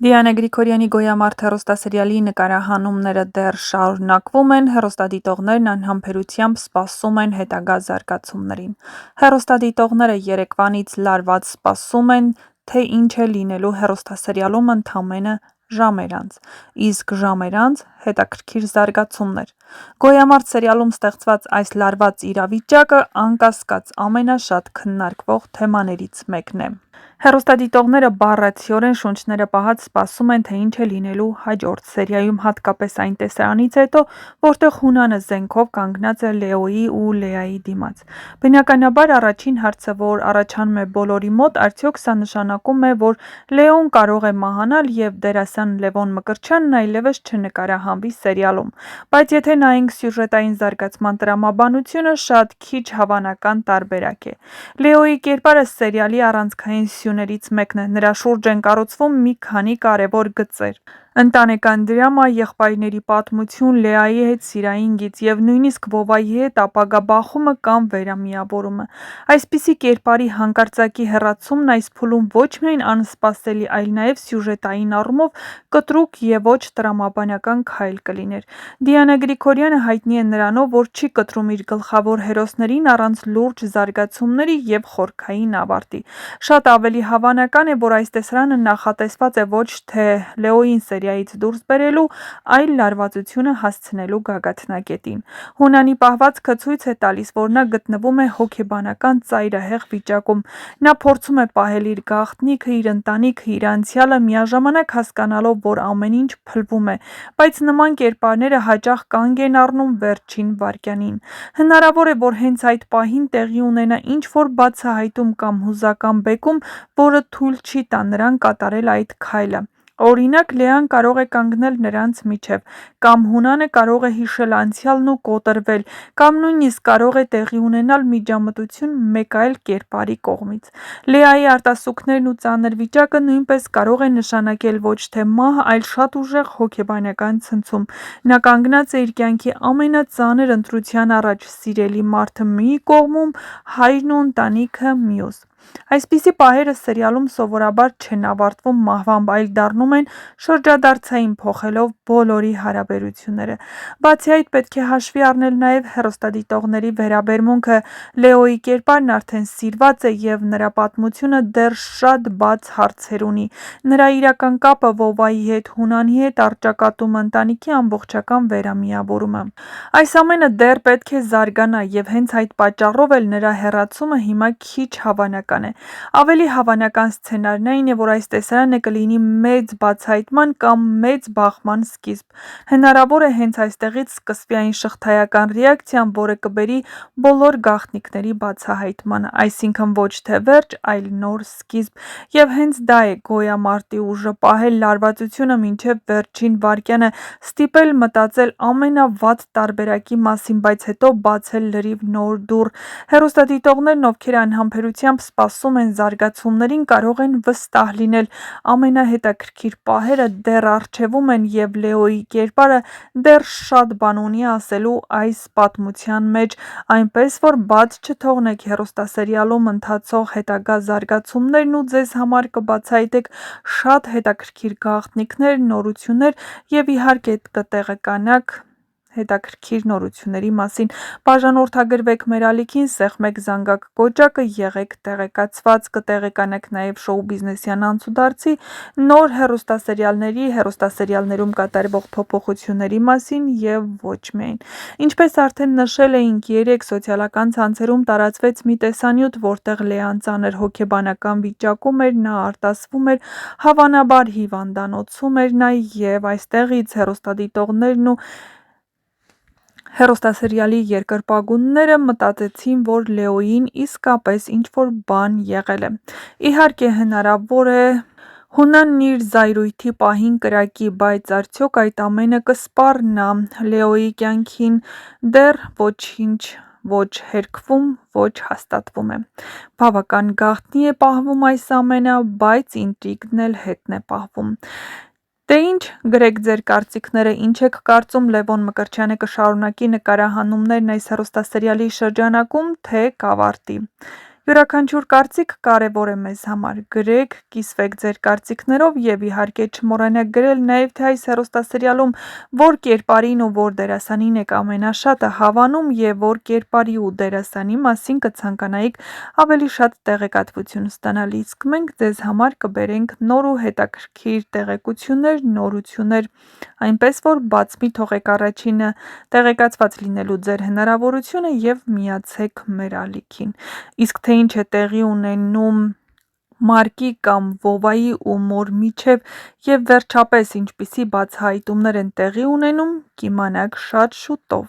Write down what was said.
Դիանա Գրիգորյանի «Գոյամարտ» հեռուստասերիալի նկարահանումները դեռ շարունակվում են, հեռուստադիտողներն անհամբերությամբ սպասում են հետագա զարգացումներին։ Հեռուստադիտողները երեկվանից լարված սպասում են, թե ինչ է լինելու հեռուստասերիալում ընդամենը ժամեր անց, իսկ ժամեր անց հետաքրքիր զարգացումներ։ «Գոյամարտ» սերիալում ստեղծված այս լարված իրավիճակը անկասկած ամենաշատ քննարկվող թեմաներից մեկն է։ Հեռուստադիտողները բառացիորեն շունչները պահած սպասում են, թե ինչ է լինելու հաջորդ սերիայում, հատկապես այն տեսարանից հետո, որտեղ Հունանը զենքով կանգնած է Լեոյի ու Լեայի դիմաց։ Բնականաբար, առաջին հարցը, որ առաջանում է բոլորի մոտ, արդյոք սա նշանակում է, որ Լեոն կարող է մահանալ և դերասան Լևոն Մկրտչյանն այլևս չնկարահանվի սերիալում։ Բայց եթե նայենք սյուժետային զարգացման տրամաբանությունը, շատ քիչ հավանական տարբերակ է։ Լեոյի կերպարը սերիալի առանցքային սյուներից մեկն է, նրա շուրջ են կառուցվում մի քանի կարևոր գծեր՝ ընտանեկան դրամա, եղբայրների պատմություն, Լեայի հետ սիրային գիծ և նույնիսկ Վովայի հետ ապագա բախումը կամ վերամիավորումը։ Այսպիսի կերպարի հանկարծակի հեռացումն այս փուլում ոչ միայն անսպասելի, այլ նաև սյուժետային առումով կտրուկ և ոչ տրամաբանական քայլ կլիներ։ Դիանա Գրիգորյանը հայտնի է նրանով, որ չի կտրում իր գլխավոր հերոսներին առանց լուրջ զարգացումների և խորքային ավարտի։ Շատ ավելի հավանական է, որ այս տեսարանը նախատեսված է ոչ թե Լեոյին սերիայից դուրս բերելու, այլ լարվածությունը հասցնելու գագաթնակետին։ Հունանի պահվածքը ցույց է տալիս, որ նա գտնվում է հոգեբանական ծայրահեղ վիճակում։ Նա փորձում է պահել իր գաղտնիքը, իր ընտանիքը, իր անցյալը, միաժամանակ հասկանալով, որ ամեն ինչ փլվում է, բայց նման կերպարները հաճախ կանգ են առնում վերջին վայրկյանին։ Հնարավոր է, որ հենց այդ պահին տեղի ունենա ինչ-որ բացահայտում կամ հուզական բեկում, որը թույլ չի տա նրան կատարել այդ քայլը։ Օրինակ, Լեան կարող է կանգնել նրանց միջև, կամ Հունանը կարող է հիշել անցյալն ու կոտրվել, կամ նույնիսկ կարող է տեղի ունենալ միջամտություն մեկ այլ կերպարի կողմից։ Լեայի արտասուքներն ու ծանր վիճակը նույնպես կարող է նշանակել ոչ թե մահ, այլ շատ ուժեղ հոգեբանական ցնցում։ Նա կանգնած է իր կյանքի ամենածանր ընտրության առաջ՝ սիրելի մարդը մի կողմում, հայրն ու ընտանիքը մյուս։ Այսպիսի պահերը սերիալում սովորաբար չեն ավարտվում մահվամբ, այլ դառնում են շրջադարձային, փոխելով բոլորի հարաբերությունները։ Բացի այդ, պետք է հաշվի առնել նաև հեռուստադիտողների վերաբերմունքը։ Լեոյի կերպարն արդեն սիրված է և նրա պատմությունը դեռ շատ բաց հարցեր ունի։ Նրա իրական կապը Վովայի հետ, Հունանի հետ, առճակատումը, ընտանիքի ամբողջական վերամիավորումը։ Այս ամենը դեռ պետք է զարգանա, և հենց այդ պատճառով էլ նրա հեռացումը հիմա քիչ հավանական է։ Ավելի հավանական սցենարն այն է, որ այս տեսարանը կլինի մեծ բացահայտման կամ մեծ բախման սկիզբ։ Հնարավոր է հենց այստեղից սկսվի այն շղթայական ռեակցիան, որը կբերի բոլոր գաղտնիքների բացահայտմանը, այսինքն ոչ թե վերջ, այլ նոր սկիզբ։ Եվ հենց դա է Գոյամարտի ուժը՝ պահել լարվածությունը մինչև վերջին վայրկյանը, ստիպել մտածել ամենավատ տարբերակի մասին, բայց հետո բացել լրիվ նոր դուռ։ Հեռուստադիտողներն, ովքեր անհամբերությամբ սպասում են զարգացումներին, կարող են վստահ լինել՝ ամենահետաքրքիր պահերը դեռ առջևում են, և Լեոյի կերպարը դեռ շատ բան ունի ասելու այս պատմության մեջ, այնպես որ բաց չթողնեք հեռուստասերիալում ընթացող հետագա զարգացումներն ու ձեզ համար կբացահայտեք շատ հետաքրքիր գաղտնիքներ, նորություններ և իհարկե կտեղեկանաք հետաքրքիր նորությունների մասին։ Բաժանորդագրվեք մեր ալիքին, սեղմեք զանգակ կոճակը, եղեք տեղեկացված, կտեղեկանաք նաև շոու-բիզնեսյան անցուդարձի, նոր հեռուստասերիալների, հեռուստասերիալներում կատարվող փոփոխությունների մասին և ոչ միայն։ Ինչպես արդեն նշել էինք, երեկ սոցիալական ցանցերում տարածվեց մի տեսանյութ, որտեղ Լեան ծանր հոգեբանական վիճակում էր, նա արտասվում էր, հավանաբար հիվանդանոցում էր նա, և այստեղից հեռուստադիտողներն ու հեռուստասերիալի երկրպագուները մտածեցին, որ Լեոյին իսկապես ինչ-որ բան եղել է։ Իհարկե, հնարավոր է Հունանն իր զայրույթի պահին կրակի, բայց արդյոք այդ ամենը կսպառնա Լեոյի կյանքին։ Դեռ ոչինչ ոչ հերքվում, ոչ հաստատվում է։ Բավական գաղտնի է պահվում այս ամենը, բայց ինտրիգն էլ հետն է պահվում։ Դե ինչ, գրեք ձեր կարծիքները, ինչ եք կարծում, Լևոն Մկրտչյանը կշարունակի նկարահանումներն այս հեռուստասերիալի շրջանակում, թե կավարտի։ Յուրաքանչյուր կարծիք կարևոր է մեզ համար, գրեք, կիսվեք ձեր կարծիքներով և իհարկե չմոռանաք գրել նաև թե այս հեռուստասերիալում որ կերպարին ու որ դերասանին եք ամենաշատը հավանում և որ կերպարի ու դերասանի մասին կցանկանայիք ավելի շատ տեղեկատվություն ստանալ, իսկ մենք ձեզ համար կբերենք նոր ու հետաքրքիր տեղեկություններ, նորություններ, այնպես որ բաց մի թողեք առաջինը տեղեկացված լինելու ձեր հնարավորությունը և միացեք մեր ալիքին: Իսկ թե ինչ է տեղի ունենում Մարկի կամ Վովայի ու Մոր միջև և վերջապես ինչպիսի բացահայտումներ են տեղի ունենում, կիմանաք շատ շուտով: